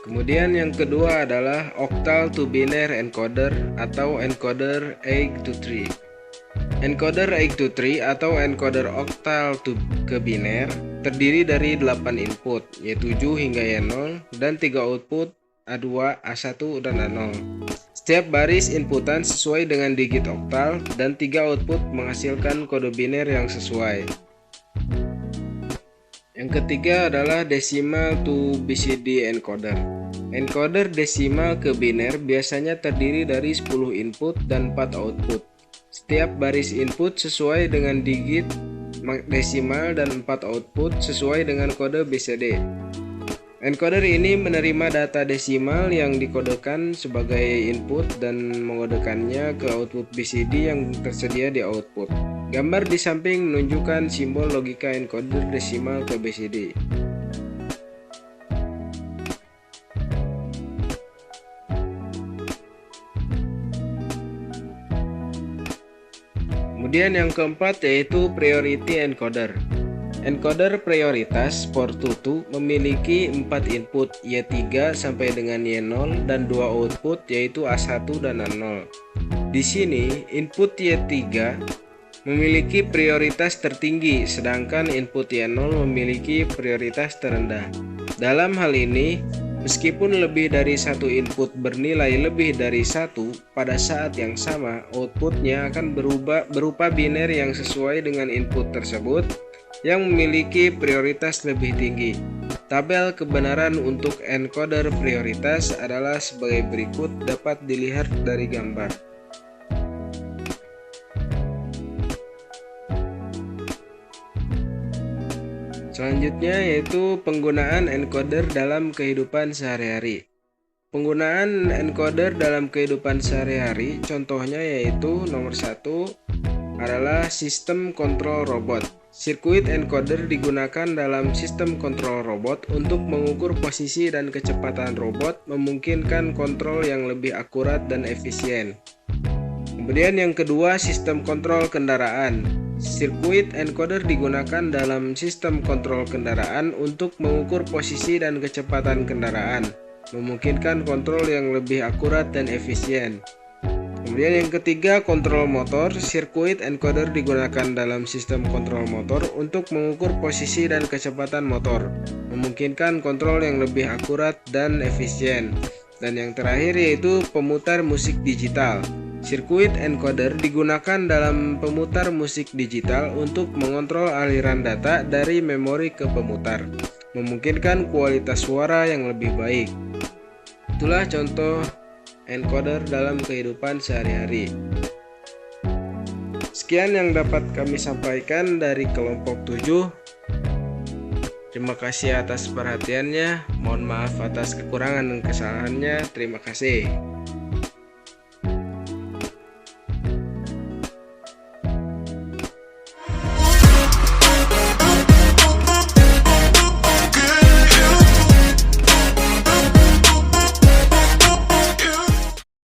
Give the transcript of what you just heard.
Kemudian yang kedua adalah octal to binary encoder atau encoder 8 to 3. Encoder 8 to 3 atau encoder octal to ke biner terdiri dari 8 input, yaitu 7 hingga Y0 dan 3 output A2, A1, dan A0. Setiap baris inputan sesuai dengan digit oktal dan 3 output menghasilkan kode biner yang sesuai. Yang ketiga adalah decimal to BCD encoder. Encoder desimal ke biner biasanya terdiri dari 10 input dan 4 output. Setiap baris input sesuai dengan digit desimal dan 4 output sesuai dengan kode BCD. Encoder ini menerima data desimal yang dikodekan sebagai input dan mengodekannya ke output BCD yang tersedia di output. Gambar di samping menunjukkan simbol logika encoder desimal ke BCD. Kemudian yang keempat yaitu priority encoder. Encoder prioritas Y2 memiliki 4 input Y3 sampai dengan Y0 dan 2 output yaitu A1 dan A0. Di sini input Y3 memiliki prioritas tertinggi sedangkan input Y0 memiliki prioritas terendah. Dalam hal ini, meskipun lebih dari satu input bernilai lebih dari 1, pada saat yang sama outputnya akan berupa biner yang sesuai dengan input tersebut yang memiliki prioritas lebih tinggi. Tabel kebenaran untuk encoder prioritas adalah sebagai berikut, dapat dilihat dari gambar. Selanjutnya yaitu penggunaan encoder dalam kehidupan sehari-hari. Penggunaan encoder dalam kehidupan sehari-hari contohnya yaitu nomor 1 adalah sistem kontrol robot. Sirkuit encoder digunakan dalam sistem kontrol robot untuk mengukur posisi dan kecepatan robot, memungkinkan kontrol yang lebih akurat dan efisien. Kemudian yang kedua, sistem kontrol kendaraan. Sirkuit encoder digunakan dalam sistem kontrol kendaraan untuk mengukur posisi dan kecepatan kendaraan, memungkinkan kontrol yang lebih akurat dan efisien. Kemudian yang ketiga, kontrol motor. Sirkuit encoder digunakan dalam sistem kontrol motor untuk mengukur posisi dan kecepatan motor, memungkinkan kontrol yang lebih akurat dan efisien. Dan yang terakhir yaitu pemutar musik digital. Sirkuit encoder digunakan dalam pemutar musik digital untuk mengontrol aliran data dari memori ke pemutar, memungkinkan kualitas suara yang lebih baik. Itulah contoh encoder dalam kehidupan sehari-hari. Sekian yang dapat kami sampaikan dari kelompok 7. Terima kasih atas perhatiannya. Mohon maaf atas kekurangan dan kesalahannya. Terima kasih.